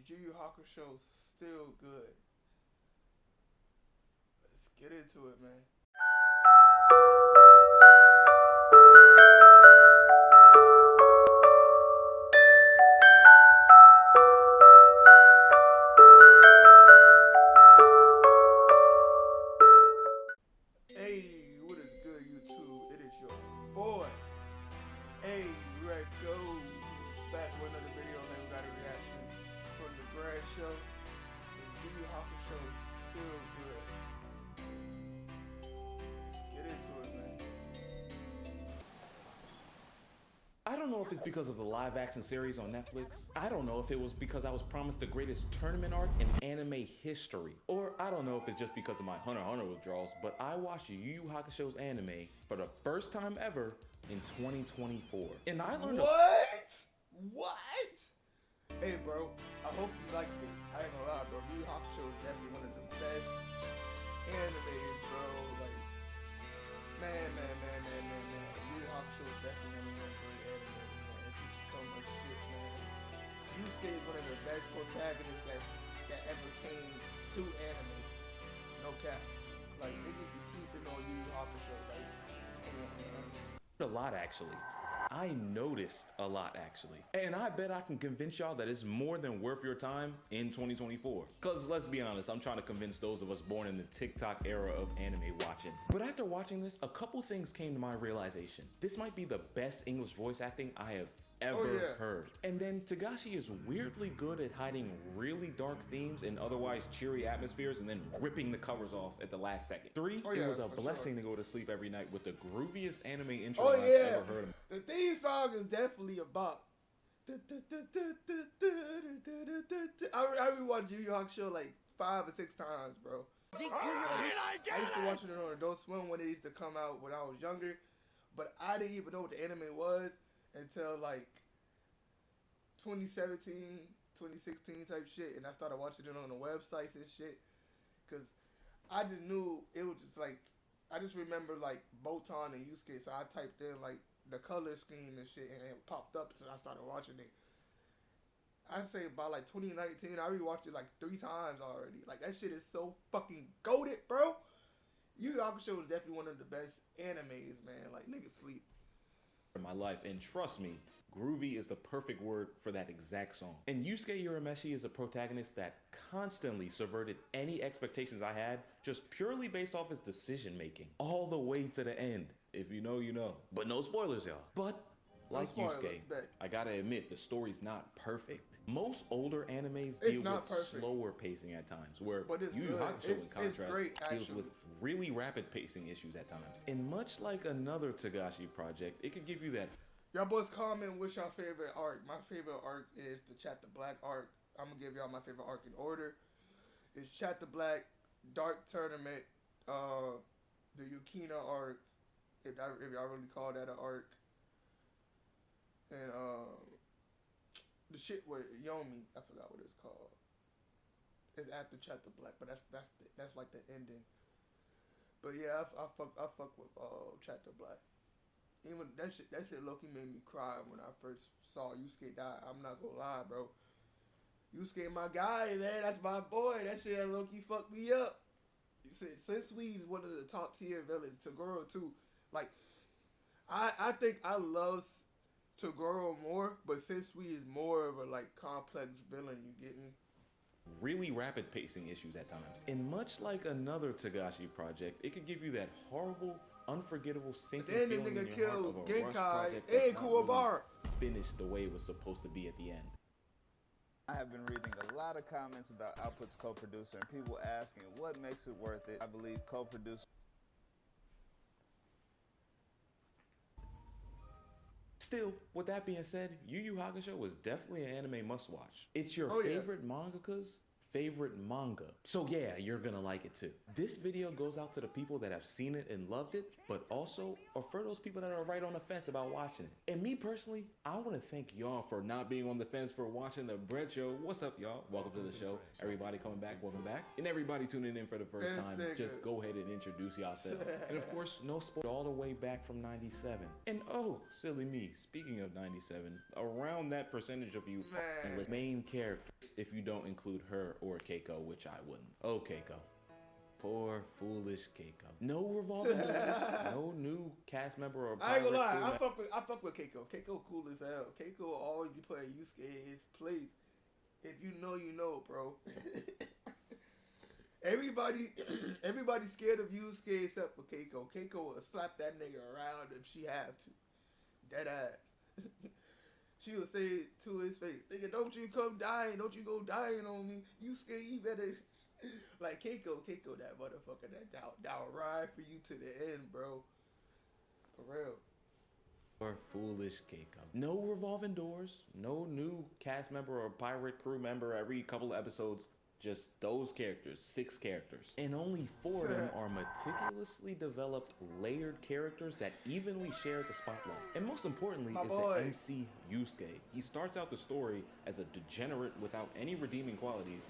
Yu Yu Hakusho still good. Let's get into it, man. Hey, what is good, YouTube? It is your boy. Hey, right go. Back with another video, man. We got a reaction from the Brad Show. And Yu Yu Hakusho is still good. Let's get into it, man. I don't know if it's because of the live action series on Netflix. I don't know if it was because I was promised the greatest tournament arc in anime history. Or I don't know if it's just because of my Hunter x Hunter withdrawals, but I watched Yu Yu Hakusho's anime for the first time ever in 2024. And I learned What? Hey, bro. I hope you liked it. I ain't gonna lie, bro. Yu Yu Hakusho is definitely one of the best animes, bro. Like, man. Yu Yu Hakusho is definitely one of those great animes, man. It teaches so much shit, man. Yusuke is one of the best protagonists that ever came to anime. No cap. Like, niggas be sleeping on Yu Yu Hakusho. Like, come on, man. a lot actually. I noticed a lot actually. And I bet I can convince y'all that it's more than worth your time in 2024. Cause let's be honest, I'm trying to convince those of us born in the TikTok era of anime watching. But after watching this, a couple things came to my realization. This might be the best English voice acting I have ever heard. And then Togashi is weirdly good at hiding really dark themes in otherwise cheery atmospheres and then ripping the covers off at the last second. Three, it was a blessing to go to sleep every night with the grooviest anime intro I've ever heard. The theme song is definitely a bop. I rewatched Yu Yu Hakusho like 5 or 6 times, bro. I used to watch it on Adult Swim when it used to come out when I was younger, but I didn't even know what the anime was until like 2017, 2016 type shit, and I started watching it on the websites and shit, cause I just knew it was just like, I just remember like Botan and Yusuke, so I typed in like the color scheme and shit, and it popped up, so I started watching it. I'd say by like 2019, I rewatched it like 3 times already. Like, that shit is so fucking goated, bro. Yu Yu Hakusho is definitely one of the best animes, man. Like, niggas sleep. In my life, and trust me, groovy is the perfect word for that exact song. And Yusuke Urameshi is a protagonist that constantly subverted any expectations I had just purely based off his decision making, all the way to the end. If you know, you know. But no spoilers, y'all. But like Yusuke, I gotta admit, the story's not perfect. Most older animes deal with slower pacing at times, where Yu Yu Hakusho, in contrast, deals with really rapid pacing issues at times. And much like another Togashi project, it could give you that. Y'all boys comment what's your favorite arc. My favorite arc is the Chat the Black arc. I'm gonna give y'all my favorite arc in order. It's Chat the Black, Dark Tournament, the Yukina arc, if y'all really call that an arc, and the shit with Yomi, I forgot what it's called. It's after Chat the Black, but that's like the ending. But yeah, I fuck with Chat the Black. Even that shit low-key made me cry when I first saw Yusuke die. I'm not gonna lie, bro. Yusuke my guy, man. That's my boy. That shit low-key fucked me up. Sensui is one of the top tier villains. Toguro too. Like, I think I love Toguro more, but Sensui is more of a like complex villain. You get me? Really rapid pacing issues at times. And much like another Togashi project, it could give you that horrible, unforgettable sinking feeling in your heart of a rush project that's not really finished the way it was supposed to be at the end. I have been reading a lot of comments about Output's co-producer and people asking what makes it worth it. I believe co-producer. Still, with that being said, Yu Yu Hakusho was definitely an anime must-watch. It's your favorite mangaka's favorite manga. So yeah, you're gonna like it too. This video goes out to the people that have seen it and loved it, but also or for those people that are right on the fence about watching it. And me personally, I want to thank y'all for not being on the fence for watching the Bread Show. What's up, y'all? Welcome to the show. Everybody coming back, welcome back. And everybody tuning in for the first time, just go ahead and introduce yourselves. And of course, no spoil all the way back from 97. And oh, silly me, speaking of 97, around that percentage of you with main characters, if you don't include her or Keiko, which I wouldn't. Oh, Keiko. Poor, foolish Keiko. No revolving doors, no new cast member or I ain't gonna lie, I fuck with Keiko. Keiko cool as hell. Keiko, all you play Yusuke is place. If you know, bro. Everybody's scared of Yusuke except for Keiko. Keiko will slap that nigga around if she have to. Dead ass. She will say to his face, nigga, don't you come dying. Don't you go dying on me. Yusuke, you better... Like, Keiko, that motherfucker, that'll ride for you to the end, bro. For real. Or foolish Keiko. No revolving doors, no new cast member or pirate crew member every couple of episodes. Just those characters, 6 characters. And only 4 of them are meticulously developed, layered characters that evenly share the spotlight. And most importantly the MC Yusuke. He starts out the story as a degenerate without any redeeming qualities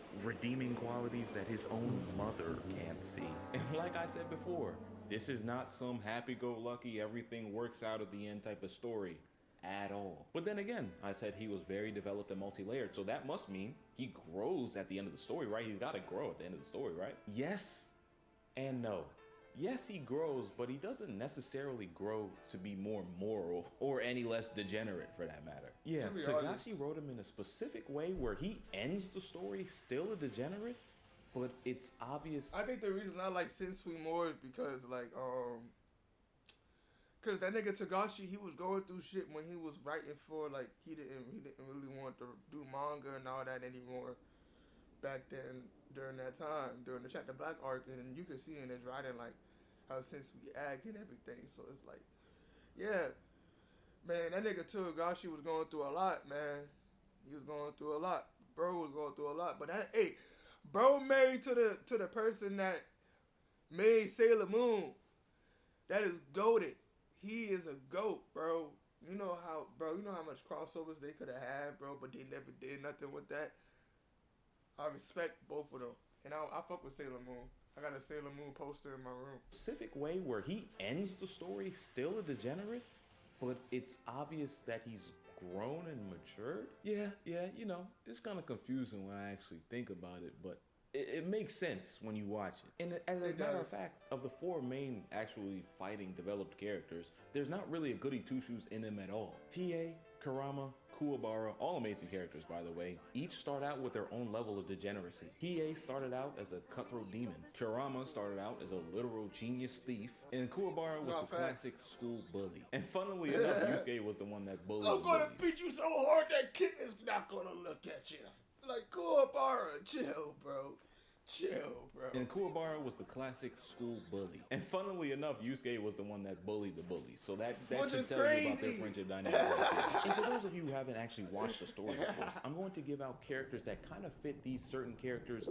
that his own mother can't see. And like I said before, this is not some happy-go-lucky, everything works out at the end type of story. At all. But then again, I said he was very developed and multi-layered, so that must mean he grows at the end of the story, right? He's got to grow at the end of the story, right? Yes and no. Yes, he grows, but he doesn't necessarily grow to be more moral or any less degenerate for that matter. Yeah, Togashi wrote him in a specific way where he ends the story still a degenerate, but it's obvious. I think the reason I like Sensui more is because, like, cause that nigga Togashi, he was going through shit when he was writing for, like, he didn't really want to do manga and all that anymore back then during that time, during the Chapter Black arc, and you can see in his writing, like, how since we act and everything, so it's like, yeah, man, that nigga Togashi was going through a lot, man. He was going through a lot. Bro was going through a lot, but that, hey, bro married to the person that made Sailor Moon. That is goated. He is a GOAT, bro. You know how much crossovers they could have had, bro, but they never did nothing with that. I respect both of them. And I fuck with Sailor Moon. I got a Sailor Moon poster in my room. Specific way where he ends the story still a degenerate, but it's obvious that he's grown and matured. Yeah, you know, it's kind of confusing when I actually think about it, but it makes sense when you watch it. And as a matter of fact, of the 4 main actually fighting developed characters, there's not really a goody two-shoes in them at all. Hiei, Kurama, Kuwabara, all amazing characters by the way, each start out with their own level of degeneracy. Hiei started out as a cutthroat demon, Kurama started out as a literal genius thief, and Kuwabara was the classic school bully. And funnily enough, Yusuke was the one that bullied I'm gonna beat you so hard that kid is not gonna look at you. Like, Kuwabara, chill, bro. Chill, bro. And Kuwabara was the classic school bully. And funnily enough, Yusuke was the one that bullied the bully. So that should tell you about their friendship dynamic. And for those of you who haven't actually watched the story, of course, I'm going to give out characters that kind of fit these certain characters'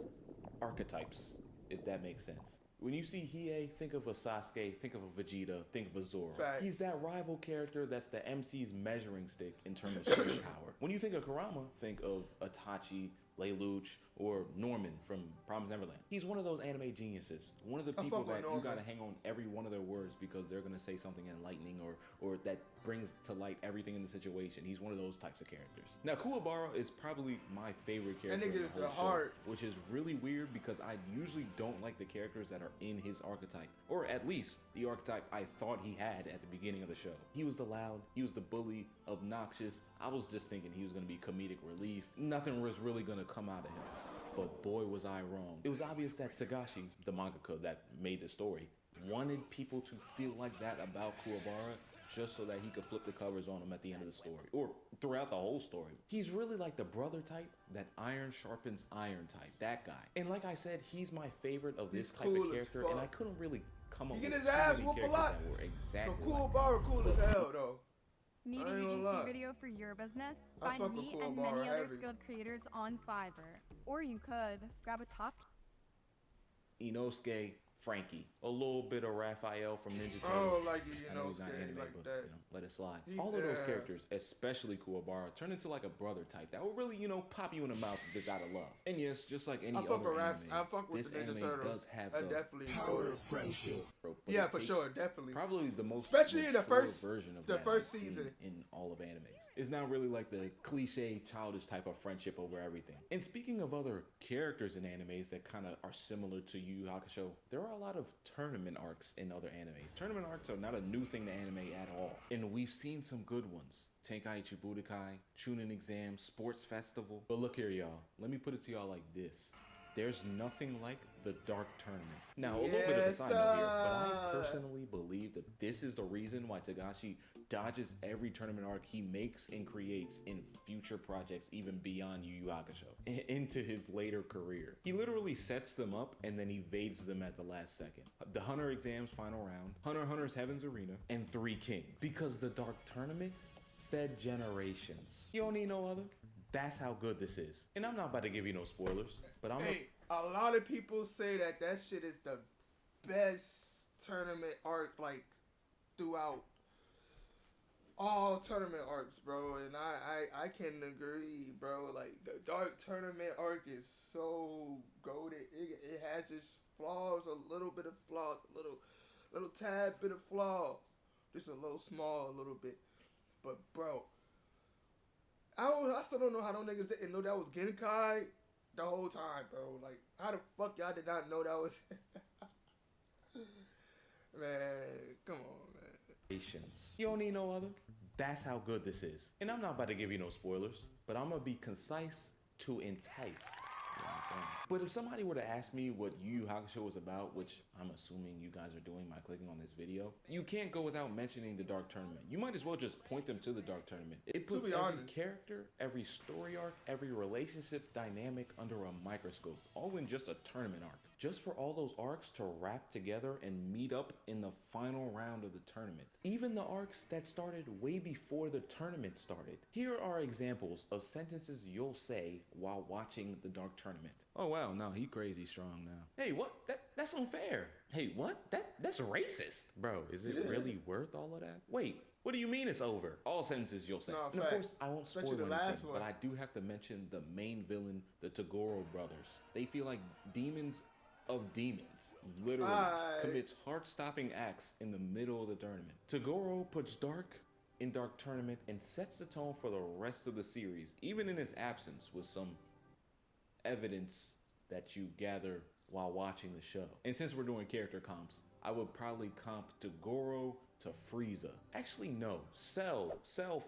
archetypes, if that makes sense. When you see Hiei, think of a Sasuke, think of a Vegeta, think of a Zoro. Facts. He's that rival character that's the MC's measuring stick in terms of strength power. When you think of Kurama, think of Itachi, Lelouch, or Norman from Promised Neverland. He's one of those anime geniuses. One of the people that you gotta hang on every one of their words because they're gonna say something enlightening or that brings to light everything in the situation. He's one of those types of characters. Now, Kuwabara is probably my favorite character. That nigga is the heart. Which is really weird because I usually don't like the characters that are in his archetype. Or at least the archetype I thought he had at the beginning of the show. He was the loud, he was the bully, obnoxious. I was just thinking he was gonna be comedic relief. Nothing was really gonna come out of him. But boy was I wrong. It was obvious that Togashi, the mangaka that made the story, wanted people to feel like that about Kuwabara just so that he could flip the covers on him at the end of the story, or throughout the whole story. He's really like the brother type that iron sharpens iron type, that guy. And like I said, he's my favorite of this type of character, and I couldn't really come up with his ass whoop a lot. Exactly. Kuwabara cool as hell though. Need I a ain't gonna UGC lie. video for your business? I Find fuck with me Cool and Bar many other heavy. skilled creators on Fiverr. Or you could grab a top Inosuke, Frankie, a little bit of Raphael from Ninja I Turtles. don't like it, I know he's not Scared anime, like but that. let it slide. He's- All of those yeah. characters, especially Kuwabara, turn into like a brother type that will really, pop you in the mouth if it's out of love. And yes, just like any I fuck other with anime, I fuck with this the Ninja anime Turtles. does have I the definitely Power of friendship. but Yeah, it for takes sure, definitely. Probably the most Especially in the mature first- version of the that first I've seen season. in all of animes. It's not really like the cliche childish type of friendship over everything. And speaking of other characters in animes that kind of are similar to Yu Yu Hakusho, there are a lot of tournament arcs in other animes. Tournament arcs are not a new thing to anime at all, and we've seen some good ones. Tenkaichi Budokai, Chunin Exam, Sports Festival. But look here, y'all. Let me put it to y'all like this. There's nothing like the Dark Tournament. Now, a little bit of a side note here, but I personally believe that this is the reason why Togashi dodges every tournament arc he makes and creates in future projects, even beyond Yu Yu Hakusho, into his later career. He literally sets them up and then evades them at the last second. The Hunter Exam's final round, Hunter x Hunter's Heaven's Arena, and Three Kings. Because the Dark Tournament fed generations. You don't need no other. That's how good this is. And I'm not about to give you no spoilers, but I'm Hey, a lot of people say that shit is the best tournament arc, like, throughout all tournament arcs, bro. And I can agree, bro. Like, the Dark Tournament arc is so goated. It has just flaws, a little bit of flaws, a little tad bit of flaws. Just a little small, little bit. But, bro, I still don't know how those niggas didn't know that was Genkai the whole time, bro. Like, how the fuck y'all did not know that was... Man, come on, man. Patience. You don't need no other. That's how good this is. And I'm not about to give you no spoilers, but I'm gonna be concise to entice. You know what I'm saying? But if somebody were to ask me what Yu Yu Hakusho was about, which I'm assuming you guys are doing by clicking on this video, you can't go without mentioning the Dark Tournament. You might as well just point them to the Dark Tournament. It puts be every honest. character, every story arc, every relationship dynamic under a microscope, all in just a tournament arc. Just for all those arcs to wrap together and meet up in the final round of the tournament. Even the arcs that started way before the tournament started. Here are examples of sentences you'll say while watching the Dark Tournament. Oh wow, no, he crazy strong now. Hey, what? That's unfair. Hey, what? That's racist. Bro, is it really worth all of that? Wait, what do you mean it's over? All sentences you'll say. No, And of course, I won't Especially spoil the anything, last one. but I do have to mention the main villain, the Toguro brothers. They feel like demons of demons. Literally commits heart-stopping acts in the middle of the tournament. Toguro puts Dark in Dark Tournament and sets the tone for the rest of the series, even in his absence, with some evidence that you gather while watching the show. And since we're doing character comps, I would probably comp Toguro to Frieza. Actually, no. Cell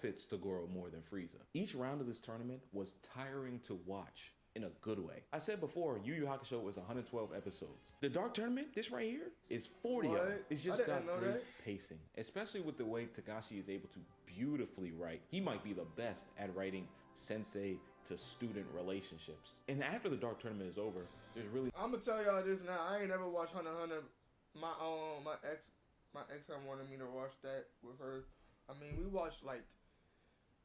fits Toguro more than Frieza. Each round of this tournament was tiring to watch in a good way. I said before, Yu Yu Hakusho is 112 episodes. The Dark Tournament, this right here, is 40 of them. What? It's I just didn't got know great that. pacing, especially with the way Togashi is able to beautifully write. He might be the best at writing sensei to student relationships. And after the Dark Tournament is over, there's really I'm gonna tell y'all this now. I ain't never watched Hunter x Hunter. My ex wanted me to watch that with her. I mean, we watched like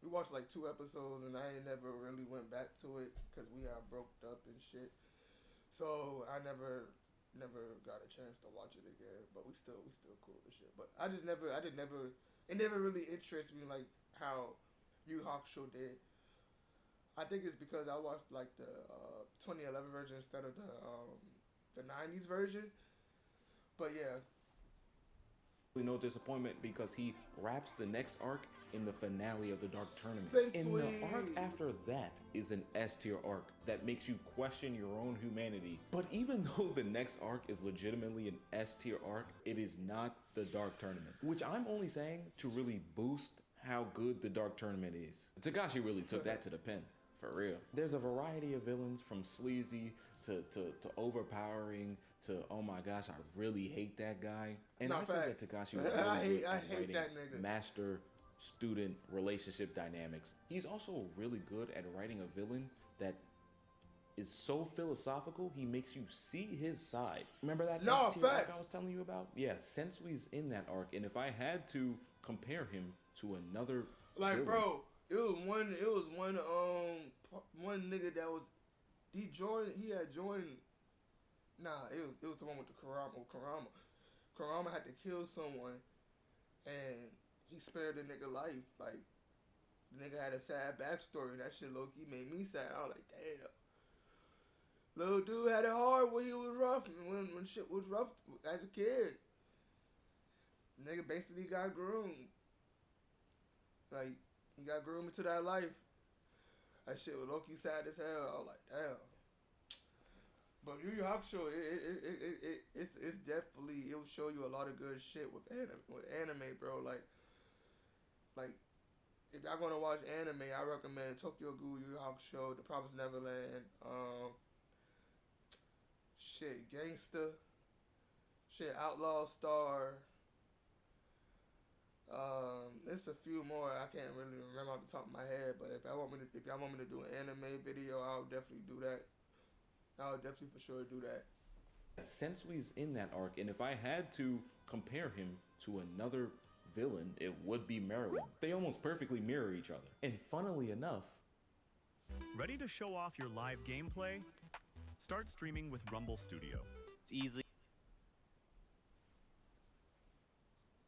2 episodes, and I ain't never really went back to it because we got broke up and shit. So I never got a chance to watch it again. But we still cool and shit. But it never really interested me like how Yu Yu Hakusho did. I think it's because I watched like the 2011 version instead of the 90s version. But yeah, no disappointment because he wraps the next arc in the finale of the Dark Tournament. Sensui. And the arc after that is an S tier arc that makes you question your own humanity. But even though the next arc is legitimately an S tier arc, it is not the Dark Tournament, which I'm only saying to really boost how good the Dark Tournament is. Togashi really took that to the pen. For real. There's a variety of villains from sleazy to overpowering to, oh my gosh, I really hate that guy. And No, I said facts. that Togashi was I really hate- good I at hate writing that nigga. master-student relationship dynamics. He's also really good at writing a villain that is so philosophical, he makes you see his side. Remember that No, S tier arc facts. I was telling you about? Yeah, Sensui's in that arc, and if I had to compare him to another Like, villain. bro, one nigga that was, he had joined, nah, it was the one with the Kurama. Kurama had to kill someone, and he spared the nigga life. Like, the nigga had a sad backstory. That shit low key made me sad. I was like, damn. Little dude had it hard when he was rough, when shit was rough as a kid. Nigga basically got groomed. Like, he got groomed into that life. That shit was low key sad as hell. I was like, damn. But Yu Yu Hakusho, it's definitely, it will show you a lot of good shit with anime, bro. Like if y'all gonna watch anime, I recommend Tokyo Ghoul, Yu Yu Hakusho, The Promised Neverland, Gangsta, Outlaw Star. It's a few more I can't really remember off the top of my head, but if y'all want me to do an anime video, I'll definitely do that. I'll definitely for sure do that. Sensui's in that arc, and if I had to compare him to another villain, it would be Merlin. They almost perfectly mirror each other. And funnily enough, Ready to show off your live gameplay? Start streaming with Rumble Studio. It's easy.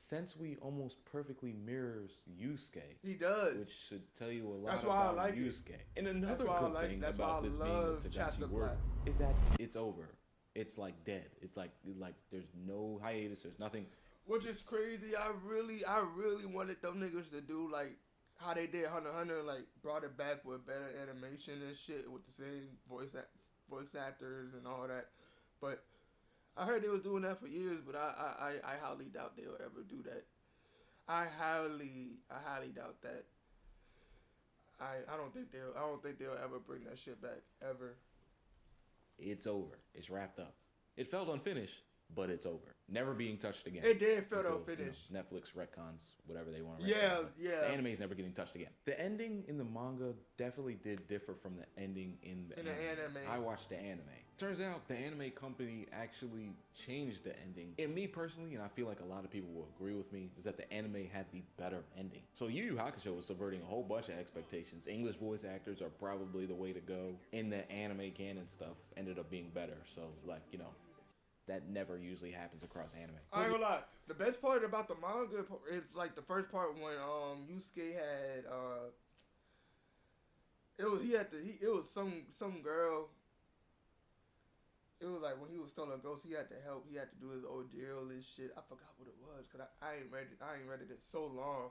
Sensui almost perfectly mirrors Yusuke. He does. Which should tell you a lot That's why about I like Yusuke. it. And another good thing about this being a Tadashi work is that it's over. It's like dead. It's like there's no hiatus. There's nothing. Which is crazy. I really wanted them niggas to do like how they did Hunter x Hunter, like brought it back with better animation and shit with the same voice actors and all that. But I heard they was doing that for years, but I highly doubt they'll ever do that. I highly doubt that. I don't think they'll ever bring that shit back ever. It's over. It's wrapped up. It felt unfinished, but it's over. Never being touched again. It did feel until, unfinished. Netflix retcons, whatever they want to retcon. Yeah. The anime is never getting touched again. The ending in the manga definitely did differ from the ending in the anime. I watched the anime. Turns out the anime company actually changed the ending. And me personally, and I feel like a lot of people will agree with me, is that the anime had the better ending. So Yu Yu Hakusho was subverting a whole bunch of expectations. English voice actors are probably the way to go. In the anime canon stuff ended up being better. So that never usually happens across anime. I ain't gonna lie. The best part about the manga is like the first part when Yusuke had it was some girl. It was like when he was still a ghost, he had to help. He had to do his ordeal and shit. I forgot what it was because I ain't read it in so long.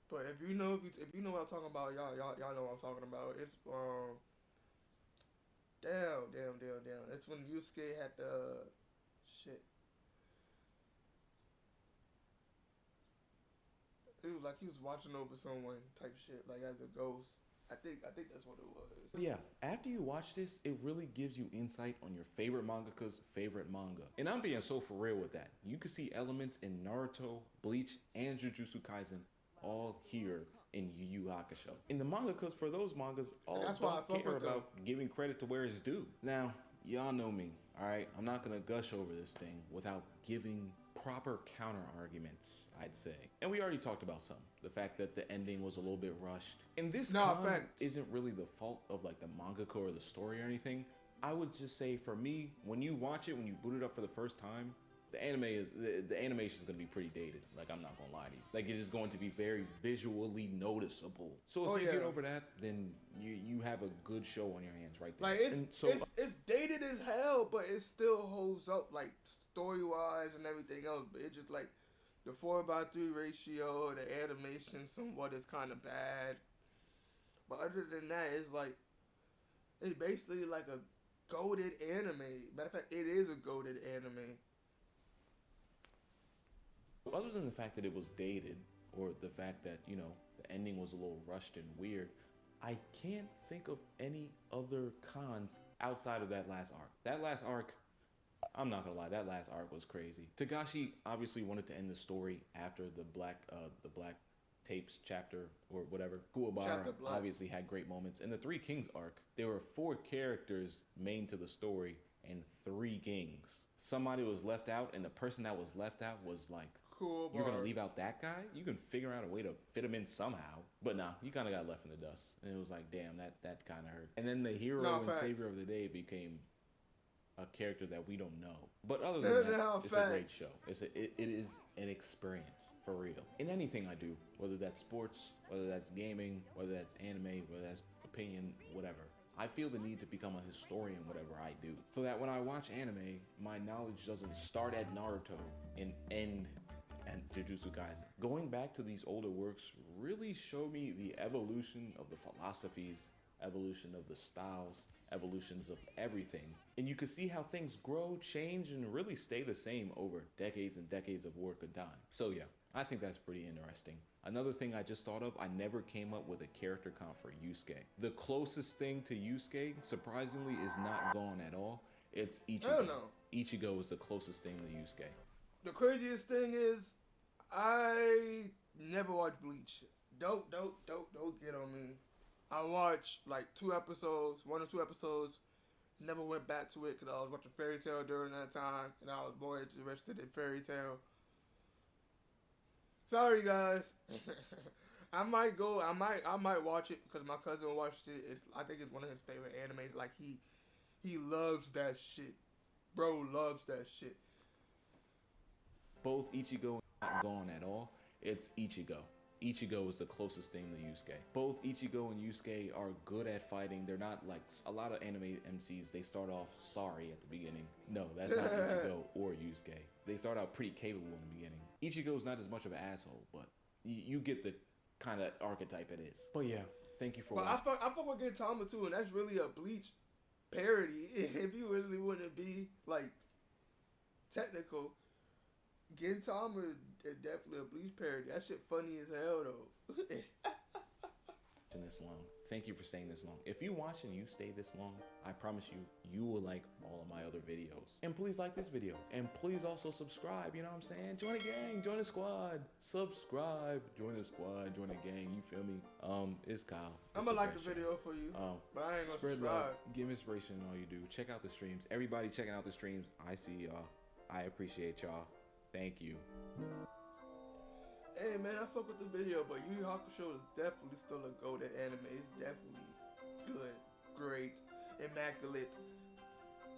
But if you know what I'm talking about, y'all know what I'm talking about. It's Damn. It's when Yusuke had the shit. It was like he was watching over someone type shit, like as a ghost. I think that's what it was. Yeah, after you watch this, it really gives you insight on your favorite mangaka's favorite manga. And I'm being so for real with that. You can see elements in Naruto, Bleach, and Jujutsu Kaisen all here in Yu Yu Hakusho. And the mangakas for those mangas all don't care about giving credit to where it's due. Now, y'all know me, alright? I'm not gonna gush over this thing without giving proper counter arguments, I'd say. And we already talked about some. The fact that the ending was a little bit rushed. And this isn't really the fault of like the mangaka or the story or anything. I would just say for me, when you watch it, when you boot it up for the first time, the animation is going to be pretty dated. Like, I'm not going to lie to you. Like, it is going to be very visually noticeable. So if you get over that, then you have a good show on your hands right there. Like, it's dated as hell, but it still holds up, like, story-wise and everything else. But it's just, like, the 4:3 ratio, the animation somewhat is kind of bad. But other than that, it's basically like a goated anime. Matter of fact, it is a goated anime. Other than the fact that it was dated, or the fact that, the ending was a little rushed and weird, I can't think of any other cons outside of that last arc. That last arc, I'm not gonna lie, that last arc was crazy. Tagashi obviously wanted to end the story after the Black Tapes chapter, or whatever. Kuwabara obviously had great moments. In the Three Kings arc, there were 4 characters main to the story and 3 kings. Somebody was left out, and the person that was left out was like cool. You're gonna bar. leave out that guy? You can figure out a way to fit him in somehow. But nah, you kind of got left in the dust. And it was like, damn, that kind of hurt. And then the hero No, and facts. savior of the day became a character that we don't know. But other than that, No, it's a great facts. show. It is an experience, for real. In anything I do, whether that's sports, whether that's gaming, whether that's anime, whether that's opinion, whatever. I feel the need to become a historian whatever I do. So that when I watch anime, my knowledge doesn't start at Naruto and end at Jujutsu Kaisen. Going back to these older works really show me the evolution of the philosophies, evolution of the styles, evolutions of everything. And you can see how things grow, change, and really stay the same over decades and decades of work and time. So yeah, I think that's pretty interesting. Another thing I just thought of, I never came up with a character comp for Yusuke. The closest thing to Yusuke, surprisingly, is not Gon at all. It's Ichigo. Hell no. Ichigo is the closest thing to Yusuke. The craziest thing is, I never watched Bleach. Don't get on me. I watched like 2 episodes, 1 or 2 episodes. Never went back to it because I was watching Fairy Tail during that time, and I was more interested in Fairy Tail. Sorry guys. I might watch it because my cousin watched it. I think it's one of his favorite animes. Like he loves that shit. Bro loves that shit. Both Ichigo and not Gon at all. It's Ichigo. Ichigo is the closest thing to Yusuke. Both Ichigo and Yusuke are good at fighting. They're not like a lot of anime MCs. They start off sorry at the beginning. No, that's not Ichigo or Yusuke. They start out pretty capable in the beginning. Ichigo's not as much of an asshole, but you get the kind of archetype it is. But yeah, thank you for But watching. I fuck with Gintama too, and that's really a Bleach parody. If you really want to be like technical, Gintama is definitely a Bleach parody. That shit funny as hell though. This long. Thank you for staying this long. If you watch and you stay this long, I promise you, you will like all of my other videos. And please like this video. And please also subscribe, you know what I'm saying? Join a gang, join a squad. Subscribe, join a squad, join a gang, you feel me? It's Kyle. I'm gonna like the video for you, but I ain't gonna Spread subscribe. love, give inspiration in all you do. Check out the streams. Everybody checking out the streams. I see y'all. I appreciate y'all. Thank you. Hey man, I fuck with the video, but Yu Yu Hakusho is definitely still a golden anime. It's definitely good, great, immaculate.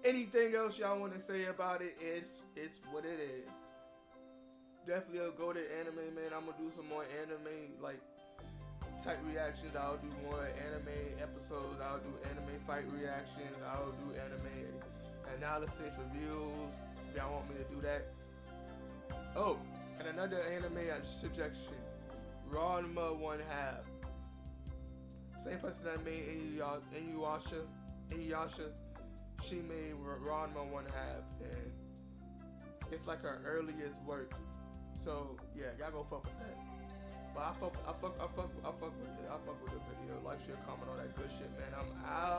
Anything else y'all want to say about it? It's what it is. Definitely a golden anime, man. I'm gonna do some more anime like type reactions. I'll do more anime episodes. I'll do anime fight reactions. I'll do anime analysis reviews. If y'all want me to do that. Oh. And another anime suggestion, Ranma 1/2. Same person that made Inuyasha, she made Ranma 1/2, and it's like her earliest work. So yeah, y'all go fuck with that. But I fuck with it. I fuck with the video. Like, share, comment, all that good shit, man. I'm out.